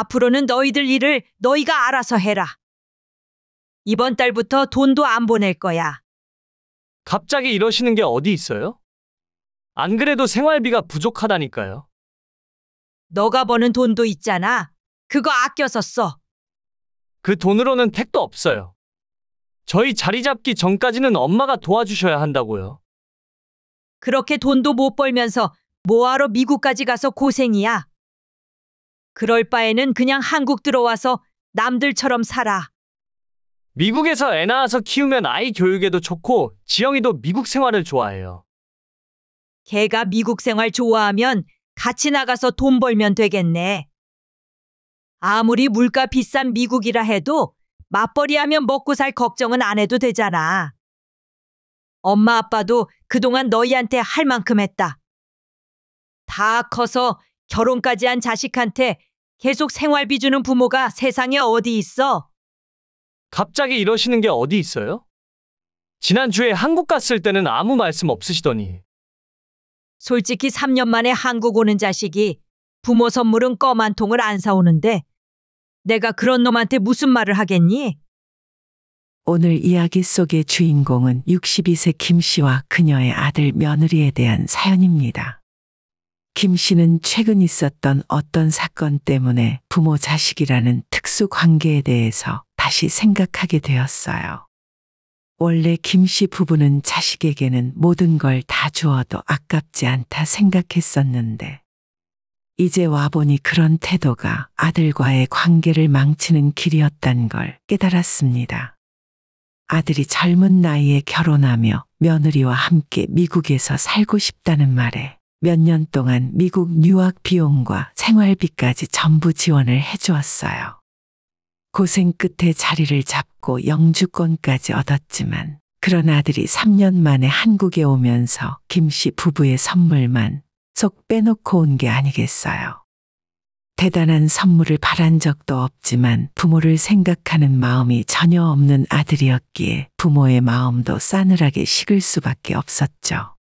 앞으로는 너희들 일을 너희가 알아서 해라. 이번 달부터 돈도 안 보낼 거야. 갑자기 이러시는 게 어디 있어요? 안 그래도 생활비가 부족하다니까요. 너가 버는 돈도 있잖아. 그거 아껴서 써. 그 돈으로는 택도 없어요. 저희 자리 잡기 전까지는 엄마가 도와주셔야 한다고요. 그렇게 돈도 못 벌면서 뭐하러 미국까지 가서 고생이야. 그럴 바에는 그냥 한국 들어와서 남들처럼 살아. 미국에서 애 낳아서 키우면 아이 교육에도 좋고 지영이도 미국 생활을 좋아해요. 걔가 미국 생활 좋아하면 같이 나가서 돈 벌면 되겠네. 아무리 물가 비싼 미국이라 해도 맞벌이 하면 먹고 살 걱정은 안 해도 되잖아. 엄마 아빠도 그동안 너희한테 할 만큼 했다. 다 커서 결혼까지 한 자식한테 계속 생활비 주는 부모가 세상에 어디 있어? 갑자기 이러시는 게 어디 있어요? 지난주에 한국 갔을 때는 아무 말씀 없으시더니. 솔직히 3년 만에 한국 오는 자식이 부모 선물은 껌 한 통을 안 사오는데 내가 그런 놈한테 무슨 말을 하겠니? 오늘 이야기 속의 주인공은 62세 김 씨와 그녀의 아들 며느리에 대한 사연입니다. 김 씨는 최근 있었던 어떤 사건 때문에 부모 자식이라는 특수 관계에 대해서 다시 생각하게 되었어요. 원래 김 씨 부부는 자식에게는 모든 걸 다 주어도 아깝지 않다 생각했었는데 이제 와보니 그런 태도가 아들과의 관계를 망치는 길이었단 걸 깨달았습니다. 아들이 젊은 나이에 결혼하며 며느리와 함께 미국에서 살고 싶다는 말에 몇 년 동안 미국 유학 비용과 생활비까지 전부 지원을 해주었어요. 고생 끝에 자리를 잡고 영주권까지 얻었지만 그런 아들이 3년 만에 한국에 오면서 김 씨 부부의 선물만 쏙 빼놓고 온 게 아니겠어요. 대단한 선물을 바란 적도 없지만 부모를 생각하는 마음이 전혀 없는 아들이었기에 부모의 마음도 싸늘하게 식을 수밖에 없었죠.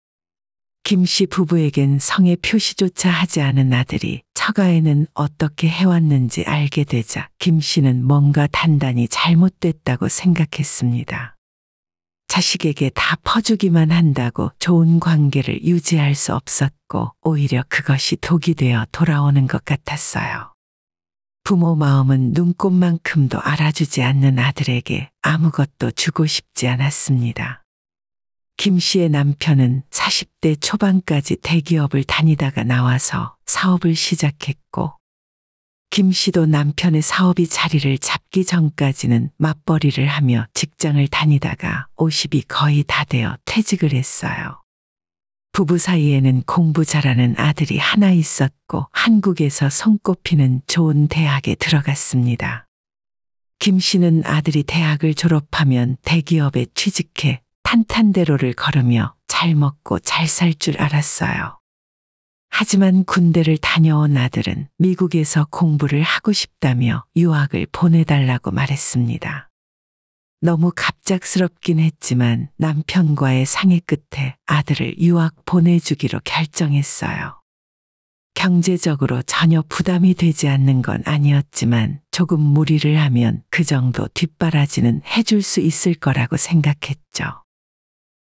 김 씨 부부에겐 성의 표시조차 하지 않은 아들이 처가에는 어떻게 해왔는지 알게 되자 김 씨는 뭔가 단단히 잘못됐다고 생각했습니다. 자식에게 다 퍼주기만 한다고 좋은 관계를 유지할 수 없었고 오히려 그것이 독이 되어 돌아오는 것 같았어요. 부모 마음은 눈꼽만큼도 알아주지 않는 아들에게 아무것도 주고 싶지 않았습니다. 김 씨의 남편은 40대 초반까지 대기업을 다니다가 나와서 사업을 시작했고 김 씨도 남편의 사업이 자리를 잡기 전까지는 맞벌이를 하며 직장을 다니다가 50이 거의 다 되어 퇴직을 했어요. 부부 사이에는 공부 잘하는 아들이 하나 있었고 한국에서 손꼽히는 좋은 대학에 들어갔습니다. 김 씨는 아들이 대학을 졸업하면 대기업에 취직해 탄탄대로를 걸으며 잘 먹고 잘 살 줄 알았어요. 하지만 군대를 다녀온 아들은 미국에서 공부를 하고 싶다며 유학을 보내달라고 말했습니다. 너무 갑작스럽긴 했지만 남편과의 상의 끝에 아들을 유학 보내주기로 결정했어요. 경제적으로 전혀 부담이 되지 않는 건 아니었지만 조금 무리를 하면 그 정도 뒷바라지는 해줄 수 있을 거라고 생각했죠.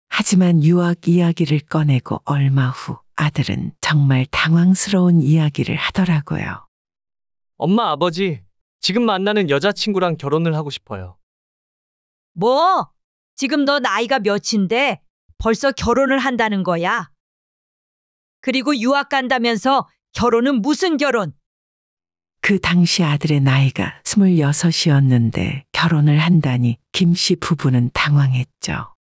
하지만 유학 이야기를 꺼내고 얼마 후 아들은 정말 당황스러운 이야기를 하더라고요. 엄마, 아버지, 지금 만나는 여자친구랑 결혼을 하고 싶어요. 뭐? 지금 너 나이가 몇인데 벌써 결혼을 한다는 거야? 그리고 유학 간다면서 결혼은 무슨 결혼? 그 당시 아들의 나이가 26이었는데 결혼을 한다니 김 씨 부부는 당황했죠.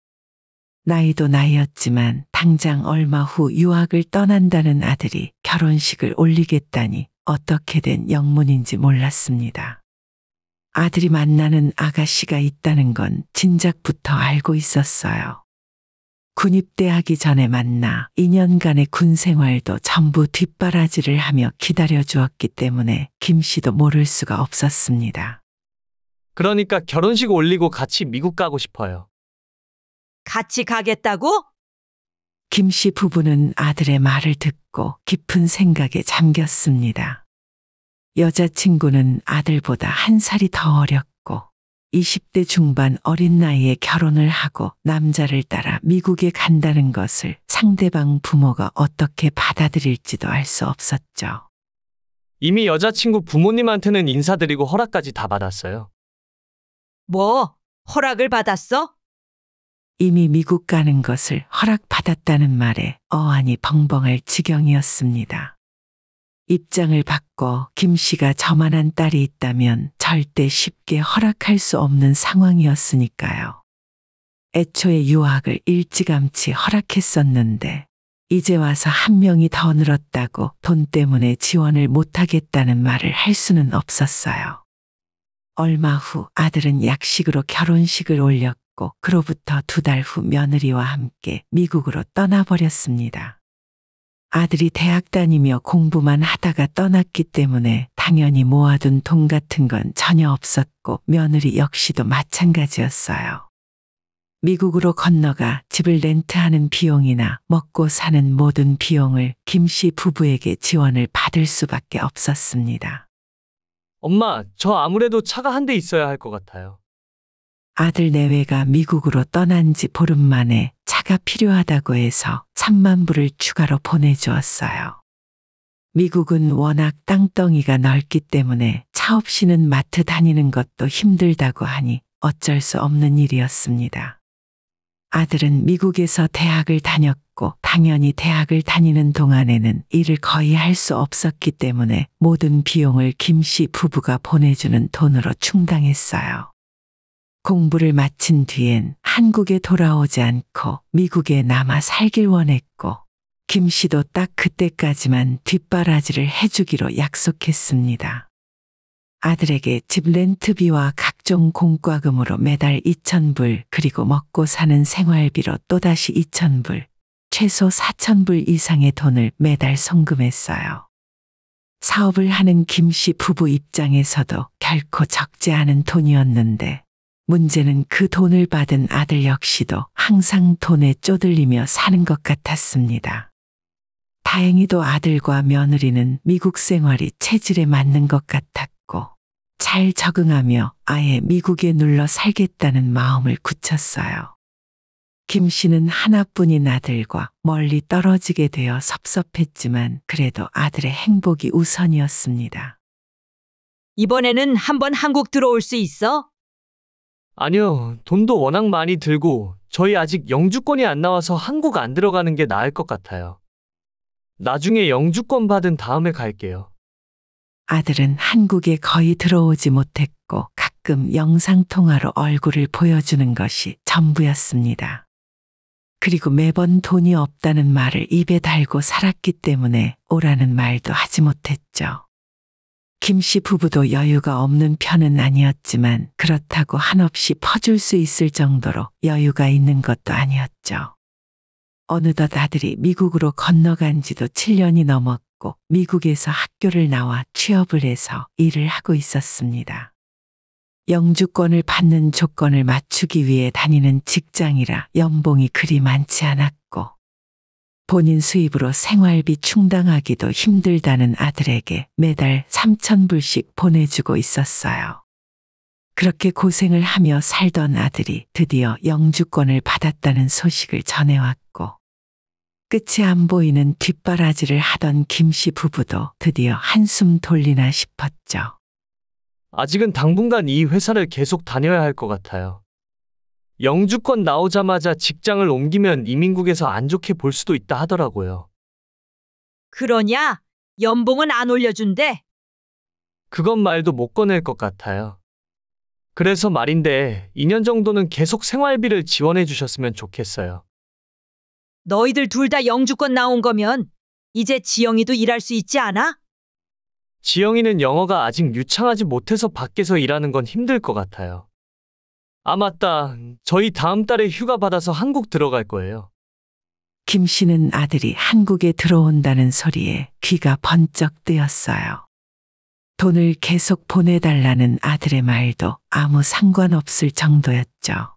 나이도 나이였지만 당장 얼마 후 유학을 떠난다는 아들이 결혼식을 올리겠다니 어떻게 된 영문인지 몰랐습니다. 아들이 만나는 아가씨가 있다는 건 진작부터 알고 있었어요. 군입대하기 전에 만나 2년간의 군 생활도 전부 뒷바라지를 하며 기다려주었기 때문에 김 씨도 모를 수가 없었습니다. 그러니까 결혼식 올리고 같이 미국 가고 싶어요. 같이 가겠다고? 김 씨 부부는 아들의 말을 듣고 깊은 생각에 잠겼습니다. 여자친구는 아들보다 한 살이 더 어렸고 20대 중반 어린 나이에 결혼을 하고 남자를 따라 미국에 간다는 것을 상대방 부모가 어떻게 받아들일지도 알 수 없었죠. 이미 여자친구 부모님한테는 인사드리고 허락까지 다 받았어요. 뭐, 허락을 받았어? 이미 미국 가는 것을 허락받았다는 말에 어안이 벙벙할 지경이었습니다. 입장을 바꿔 김 씨가 저만한 딸이 있다면 절대 쉽게 허락할 수 없는 상황이었으니까요. 애초에 유학을 일찌감치 허락했었는데 이제 와서 한 명이 더 늘었다고 돈 때문에 지원을 못하겠다는 말을 할 수는 없었어요. 얼마 후 아들은 약식으로 결혼식을 올렸고 그로부터 2달 후 며느리와 함께 미국으로 떠나버렸습니다. 아들이 대학 다니며 공부만 하다가 떠났기 때문에 당연히 모아둔 돈 같은 건 전혀 없었고 며느리 역시도 마찬가지였어요. 미국으로 건너가 집을 렌트하는 비용이나 먹고 사는 모든 비용을 김 씨 부부에게 지원을 받을 수밖에 없었습니다. 엄마, 저 아무래도 차가 한 대 있어야 할 것 같아요. 아들 내외가 미국으로 떠난 지 보름 만에 차가 필요하다고 해서 3만 불을 추가로 보내주었어요. 미국은 워낙 땅덩이가 넓기 때문에 차 없이는 마트 다니는 것도 힘들다고 하니 어쩔 수 없는 일이었습니다. 아들은 미국에서 대학을 다녔고 당연히 대학을 다니는 동안에는 일을 거의 할 수 없었기 때문에 모든 비용을 김 씨 부부가 보내주는 돈으로 충당했어요. 공부를 마친 뒤엔 한국에 돌아오지 않고 미국에 남아 살길 원했고 김 씨도 딱 그때까지만 뒷바라지를 해주기로 약속했습니다. 아들에게 집 렌트비와 각종 공과금으로 매달 2,000불 그리고 먹고 사는 생활비로 또다시 2,000불, 최소 4,000불 이상의 돈을 매달 송금했어요. 사업을 하는 김 씨 부부 입장에서도 결코 적지 않은 돈이었는데 문제는 그 돈을 받은 아들 역시도 항상 돈에 쪼들리며 사는 것 같았습니다. 다행히도 아들과 며느리는 미국 생활이 체질에 맞는 것 같았고 잘 적응하며 아예 미국에 눌러 살겠다는 마음을 굳혔어요. 김 씨는 하나뿐인 아들과 멀리 떨어지게 되어 섭섭했지만 그래도 아들의 행복이 우선이었습니다. 이번에는 한번 한국 들어올 수 있어? 아니요, 돈도 워낙 많이 들고 저희 아직 영주권이 안 나와서 한국 안 들어가는 게 나을 것 같아요. 나중에 영주권 받은 다음에 갈게요. 아들은 한국에 거의 들어오지 못했고 가끔 영상통화로 얼굴을 보여주는 것이 전부였습니다. 그리고 매번 돈이 없다는 말을 입에 달고 살았기 때문에 오라는 말도 하지 못했죠. 김 씨 부부도 여유가 없는 편은 아니었지만 그렇다고 한없이 퍼줄 수 있을 정도로 여유가 있는 것도 아니었죠. 어느덧 아들이 미국으로 건너간 지도 7년이 넘었고 미국에서 학교를 나와 취업을 해서 일을 하고 있었습니다. 영주권을 받는 조건을 맞추기 위해 다니는 직장이라 연봉이 그리 많지 않았고 본인 수입으로 생활비 충당하기도 힘들다는 아들에게 매달 3,000불씩 보내주고 있었어요. 그렇게 고생을 하며 살던 아들이 드디어 영주권을 받았다는 소식을 전해왔고 끝이 안 보이는 뒷바라지를 하던 김 씨 부부도 드디어 한숨 돌리나 싶었죠. 아직은 당분간 이 회사를 계속 다녀야 할 것 같아요. 영주권 나오자마자 직장을 옮기면 이민국에서 안 좋게 볼 수도 있다 하더라고요. 그러냐? 연봉은 안 올려준대. 그건 말도 못 꺼낼 것 같아요. 그래서 말인데 2년 정도는 계속 생활비를 지원해 주셨으면 좋겠어요. 너희들 둘 다 영주권 나온 거면 이제 지영이도 일할 수 있지 않아? 지영이는 영어가 아직 유창하지 못해서 밖에서 일하는 건 힘들 것 같아요. 아, 맞다. 저희 다음 달에 휴가 받아서 한국 들어갈 거예요. 김 씨는 아들이 한국에 들어온다는 소리에 귀가 번쩍 뜨였어요. 돈을 계속 보내달라는 아들의 말도 아무 상관없을 정도였죠.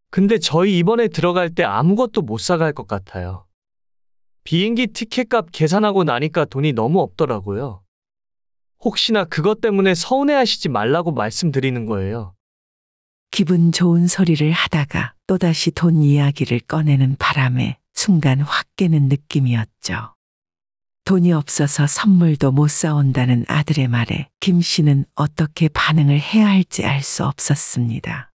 근데 저희 이번에 들어갈 때 아무것도 못 사갈 것 같아요. 비행기 티켓값 계산하고 나니까 돈이 너무 없더라고요. 혹시나 그것 때문에 서운해하시지 말라고 말씀드리는 거예요. 기분 좋은 소리를 하다가 또다시 돈 이야기를 꺼내는 바람에 순간 확 깨는 느낌이었죠. 돈이 없어서 선물도 못 사온다는 아들의 말에 김 씨는 어떻게 반응을 해야 할지 알 수 없었습니다.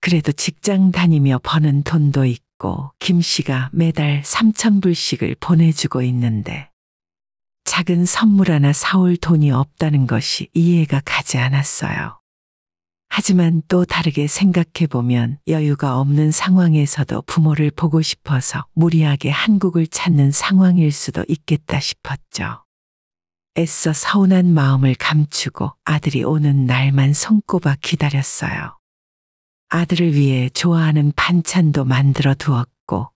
그래도 직장 다니며 버는 돈도 있고 김 씨가 매달 3,000불씩을 보내주고 있는데 작은 선물 하나 사올 돈이 없다는 것이 이해가 가지 않았어요. 하지만 또 다르게 생각해보면 여유가 없는 상황에서도 부모를 보고 싶어서 무리하게 한국을 찾는 상황일 수도 있겠다 싶었죠. 애써 서운한 마음을 감추고 아들이 오는 날만 손꼽아 기다렸어요. 아들을 위해 좋아하는 반찬도 만들어 두었고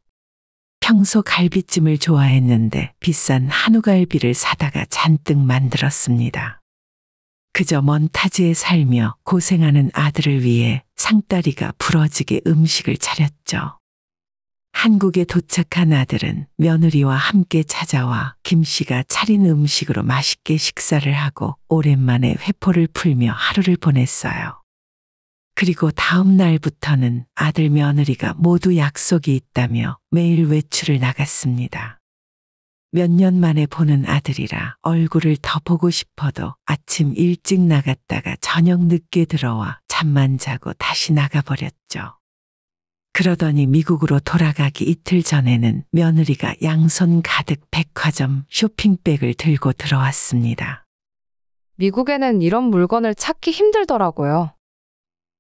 평소 갈비찜을 좋아했는데 비싼 한우갈비를 사다가 잔뜩 만들었습니다. 그저 먼 타지에 살며 고생하는 아들을 위해 상다리가 부러지게 음식을 차렸죠. 한국에 도착한 아들은 며느리와 함께 찾아와 김 씨가 차린 음식으로 맛있게 식사를 하고 오랜만에 회포를 풀며 하루를 보냈어요. 그리고 다음 날부터는 아들 며느리가 모두 약속이 있다며 매일 외출을 나갔습니다. 몇 년 만에 보는 아들이라 얼굴을 더 보고 싶어도 아침 일찍 나갔다가 저녁 늦게 들어와 잠만 자고 다시 나가버렸죠. 그러더니 미국으로 돌아가기 이틀 전에는 며느리가 양손 가득 백화점 쇼핑백을 들고 들어왔습니다. 미국에는 이런 물건을 찾기 힘들더라고요.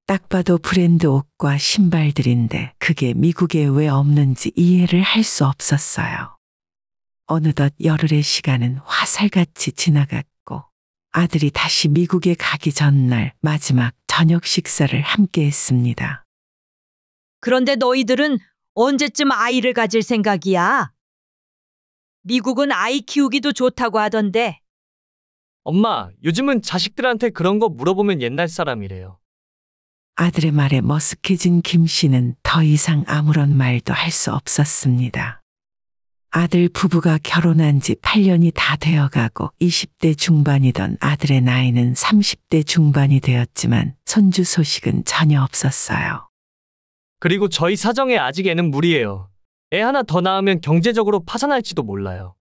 딱 봐도 브랜드 옷과 신발들인데 그게 미국에 왜 없는지 이해를 할 수 없었어요. 어느덧 열흘의 시간은 화살같이 지나갔고 아들이 다시 미국에 가기 전날 마지막 저녁 식사를 함께 했습니다. 그런데 너희들은 언제쯤 아이를 가질 생각이야? 미국은 아이 키우기도 좋다고 하던데. 엄마, 요즘은 자식들한테 그런 거 물어보면 옛날 사람이래요. 아들의 말에 머쓱해진 김 씨는 더 이상 아무런 말도 할 수 없었습니다. 아들 부부가 결혼한 지 8년이 다 되어가고 20대 중반이던 아들의 나이는 30대 중반이 되었지만 손주 소식은 전혀 없었어요. 그리고 저희 사정에 아직 애는 무리예요. 애 하나 더 낳으면 경제적으로 파산할지도 몰라요.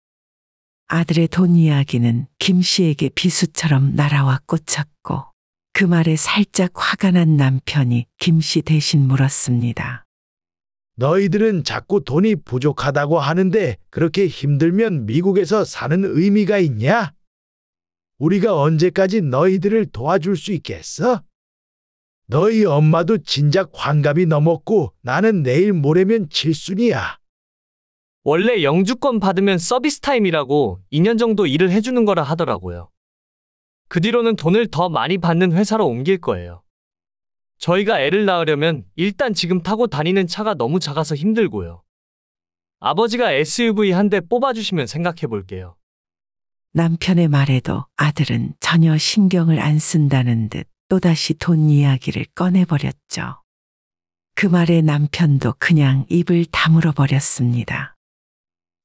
아들의 돈 이야기는 김 씨에게 비수처럼 날아와 꽂혔고 그 말에 살짝 화가 난 남편이 김 씨 대신 물었습니다. 너희들은 자꾸 돈이 부족하다고 하는데 그렇게 힘들면 미국에서 사는 의미가 있냐? 우리가 언제까지 너희들을 도와줄 수 있겠어? 너희 엄마도 진작 환갑이 넘었고 나는 내일 모레면 칠순이야. 원래 영주권 받으면 서비스 타임이라고 2년 정도 일을 해주는 거라 하더라고요. 그 뒤로는 돈을 더 많이 받는 회사로 옮길 거예요. 저희가 애를 낳으려면 일단 지금 타고 다니는 차가 너무 작아서 힘들고요. 아버지가 SUV 한 대 뽑아주시면 생각해 볼게요. 남편의 말에도 아들은 전혀 신경을 안 쓴다는 듯 또다시 돈 이야기를 꺼내버렸죠. 그 말에 남편도 그냥 입을 다물어 버렸습니다.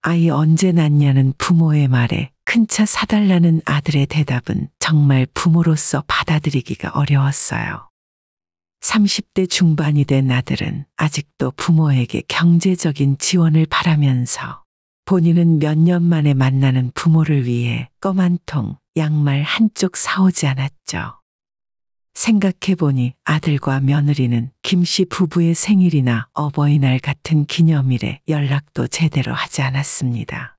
아이 언제 낳냐는 부모의 말에 큰 차 사달라는 아들의 대답은 정말 부모로서 받아들이기가 어려웠어요. 30대 중반이 된 아들은 아직도 부모에게 경제적인 지원을 바라면서 본인은 몇 년 만에 만나는 부모를 위해 껌 한 통, 양말 한쪽 사오지 않았죠. 생각해보니 아들과 며느리는 김 씨 부부의 생일이나 어버이날 같은 기념일에 연락도 제대로 하지 않았습니다.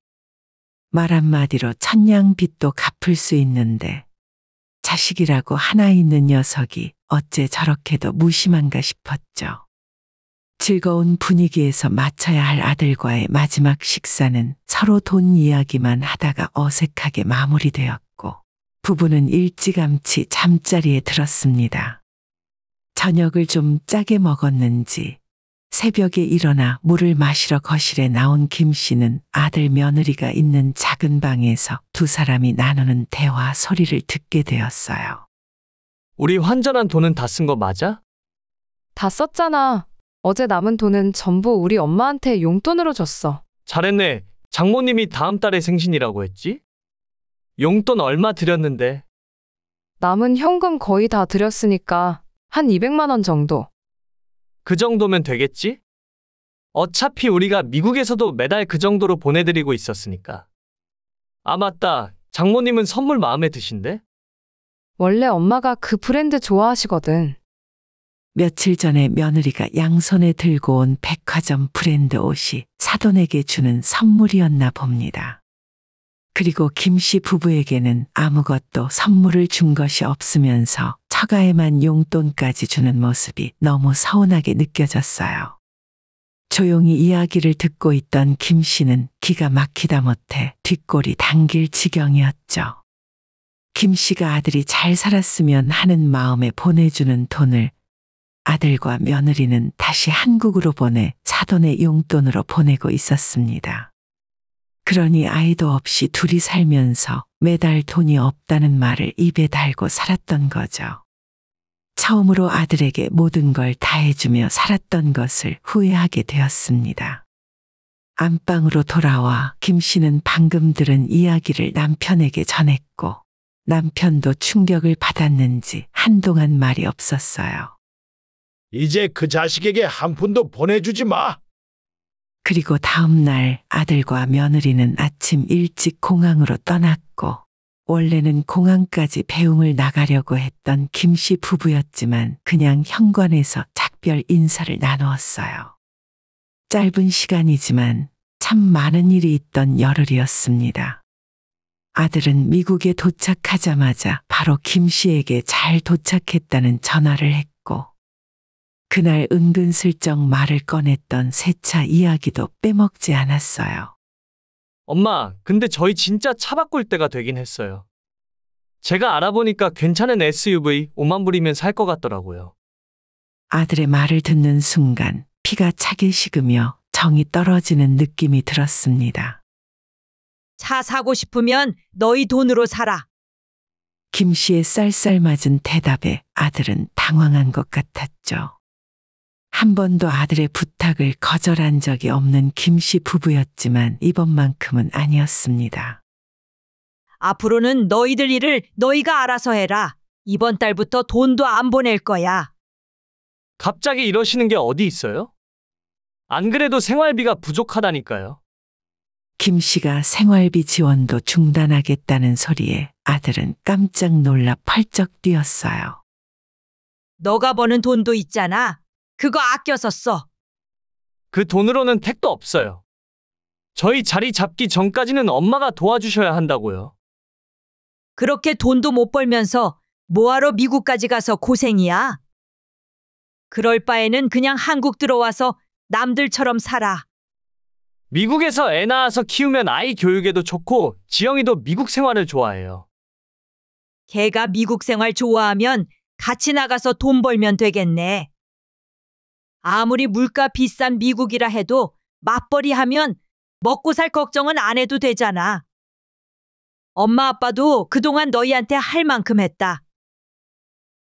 말 한마디로 천냥빚도 갚을 수 있는데 자식이라고 하나 있는 녀석이 어째 저렇게도 무심한가 싶었죠. 즐거운 분위기에서 마쳐야 할 아들과의 마지막 식사는 서로 돈 이야기만 하다가 어색하게 마무리되었고 부부는 일찌감치 잠자리에 들었습니다. 저녁을 좀 짜게 먹었는지 새벽에 일어나 물을 마시러 거실에 나온 김 씨는 아들 며느리가 있는 작은 방에서 두 사람이 나누는 대화 소리를 듣게 되었어요. 우리 환전한 돈은 다 쓴 거 맞아? 다 썼잖아. 어제 남은 돈은 전부 우리 엄마한테 용돈으로 줬어. 잘했네. 장모님이 다음 달에 생신이라고 했지? 용돈 얼마 드렸는데? 남은 현금 거의 다 드렸으니까 한 200만 원 정도. 그 정도면 되겠지? 어차피 우리가 미국에서도 매달 그 정도로 보내드리고 있었으니까. 아, 맞다. 장모님은 선물 마음에 드신대? 원래 엄마가 그 브랜드 좋아하시거든. 며칠 전에 며느리가 양손에 들고 온 백화점 브랜드 옷이 사돈에게 주는 선물이었나 봅니다. 그리고 김 씨 부부에게는 아무것도 선물을 준 것이 없으면서 처가에만 용돈까지 주는 모습이 너무 서운하게 느껴졌어요. 조용히 이야기를 듣고 있던 김 씨는 기가 막히다 못해 뒷골이 당길 지경이었죠. 김 씨가 아들이 잘 살았으면 하는 마음에 보내주는 돈을 아들과 며느리는 다시 한국으로 보내 사돈의 용돈으로 보내고 있었습니다. 그러니 아이도 없이 둘이 살면서 매달 돈이 없다는 말을 입에 달고 살았던 거죠. 처음으로 아들에게 모든 걸 다 해주며 살았던 것을 후회하게 되었습니다. 안방으로 돌아와 김 씨는 방금 들은 이야기를 남편에게 전했고 남편도 충격을 받았는지 한동안 말이 없었어요. 이제 그 자식에게 한 푼도 보내주지 마. 그리고 다음 날 아들과 며느리는 아침 일찍 공항으로 떠났고 원래는 공항까지 배웅을 나가려고 했던 김 씨 부부였지만 그냥 현관에서 작별 인사를 나누었어요. 짧은 시간이지만 참 많은 일이 있던 열흘이었습니다. 아들은 미국에 도착하자마자 바로 김 씨에게 잘 도착했다는 전화를 했고 그날 은근슬쩍 말을 꺼냈던 세차 이야기도 빼먹지 않았어요. 엄마, 근데 저희 진짜 차 바꿀 때가 되긴 했어요. 제가 알아보니까 괜찮은 SUV 5만 불이면 살 것 같더라고요. 아들의 말을 듣는 순간 피가 차게 식으며 정이 떨어지는 느낌이 들었습니다. 차 사고 싶으면 너희 돈으로 사라. 김 씨의 쌀쌀맞은 대답에 아들은 당황한 것 같았죠. 한 번도 아들의 부탁을 거절한 적이 없는 김 씨 부부였지만 이번만큼은 아니었습니다. 앞으로는 너희들 일을 너희가 알아서 해라. 이번 달부터 돈도 안 보낼 거야. 갑자기 이러시는 게 어디 있어요? 안 그래도 생활비가 부족하다니까요. 김 씨가 생활비 지원도 중단하겠다는 소리에 아들은 깜짝 놀라 펄쩍 뛰었어요. 너가 버는 돈도 있잖아. 그거 아껴서 써. 그 돈으로는 택도 없어요. 저희 자리 잡기 전까지는 엄마가 도와주셔야 한다고요. 그렇게 돈도 못 벌면서 뭐하러 미국까지 가서 고생이야? 그럴 바에는 그냥 한국 들어와서 남들처럼 살아. 미국에서 애 낳아서 키우면 아이 교육에도 좋고 지영이도 미국 생활을 좋아해요. 걔가 미국 생활 좋아하면 같이 나가서 돈 벌면 되겠네. 아무리 물가 비싼 미국이라 해도 맞벌이 하면 먹고 살 걱정은 안 해도 되잖아. 엄마 아빠도 그동안 너희한테 할 만큼 했다.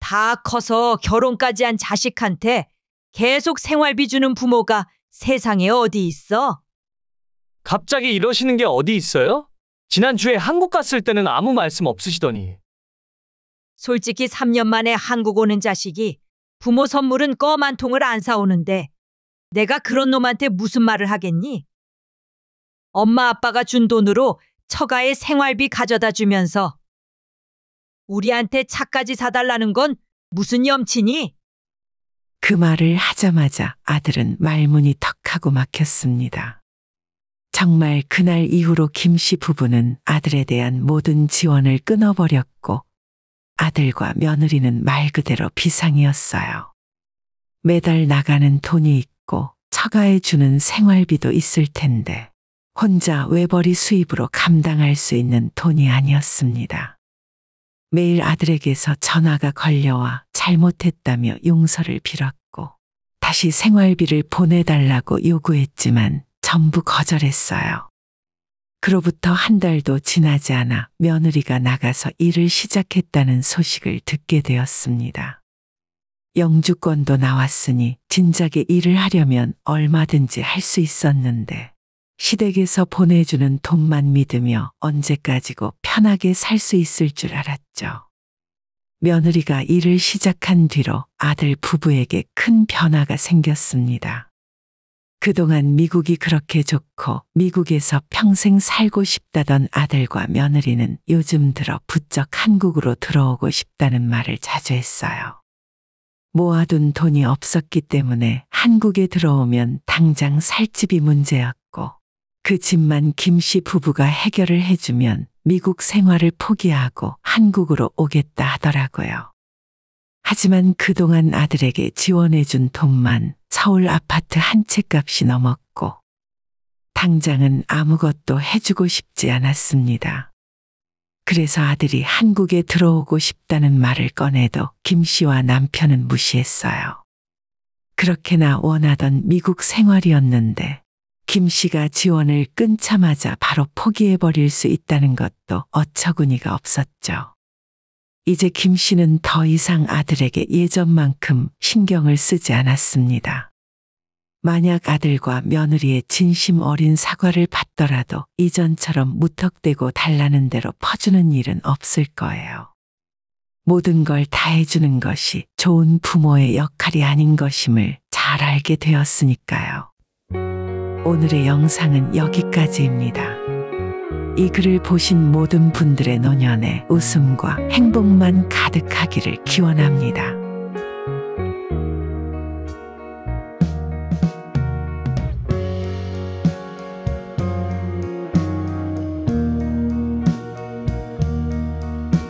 다 커서 결혼까지 한 자식한테 계속 생활비 주는 부모가 세상에 어디 있어? 갑자기 이러시는 게 어디 있어요? 지난주에 한국 갔을 때는 아무 말씀 없으시더니. 솔직히 3년 만에 한국 오는 자식이 부모 선물은 껌 한 통을 안 사오는데 내가 그런 놈한테 무슨 말을 하겠니? 엄마 아빠가 준 돈으로 처가에 생활비 가져다 주면서 우리한테 차까지 사달라는 건 무슨 염치니? 그 말을 하자마자 아들은 말문이 턱하고 막혔습니다. 정말 그날 이후로 김 씨 부부는 아들에 대한 모든 지원을 끊어버렸고 아들과 며느리는 말 그대로 비상이었어요. 매달 나가는 돈이 있고 처가에 주는 생활비도 있을 텐데 혼자 외벌이 수입으로 감당할 수 있는 돈이 아니었습니다. 매일 아들에게서 전화가 걸려와 잘못했다며 용서를 빌었고 다시 생활비를 보내달라고 요구했지만 전부 거절했어요. 그로부터 한 달도 지나지 않아 며느리가 나가서 일을 시작했다는 소식을 듣게 되었습니다. 영주권도 나왔으니 진작에 일을 하려면 얼마든지 할 수 있었는데 시댁에서 보내주는 돈만 믿으며 언제까지고 편하게 살 수 있을 줄 알았죠. 며느리가 일을 시작한 뒤로 아들 부부에게 큰 변화가 생겼습니다. 그동안 미국이 그렇게 좋고 미국에서 평생 살고 싶다던 아들과 며느리는 요즘 들어 부쩍 한국으로 들어오고 싶다는 말을 자주 했어요. 모아둔 돈이 없었기 때문에 한국에 들어오면 당장 살 집이 문제였고 그 집만 김씨 부부가 해결을 해주면 미국 생활을 포기하고 한국으로 오겠다 하더라고요. 하지만 그동안 아들에게 지원해준 돈만 서울 아파트 한 채 값이 넘었고 당장은 아무것도 해주고 싶지 않았습니다. 그래서 아들이 한국에 들어오고 싶다는 말을 꺼내도 김 씨와 남편은 무시했어요. 그렇게나 원하던 미국 생활이었는데 김 씨가 지원을 끊자마자 바로 포기해버릴 수 있다는 것도 어처구니가 없었죠. 이제 김 씨는 더 이상 아들에게 예전만큼 신경을 쓰지 않았습니다. 만약 아들과 며느리의 진심 어린 사과를 받더라도 이전처럼 무턱대고 달라는 대로 퍼주는 일은 없을 거예요. 모든 걸 다 해주는 것이 좋은 부모의 역할이 아닌 것임을 잘 알게 되었으니까요. 오늘의 영상은 여기까지입니다. 이 글을 보신 모든 분들의 노년에 웃음과 행복만 가득하기를 기원합니다.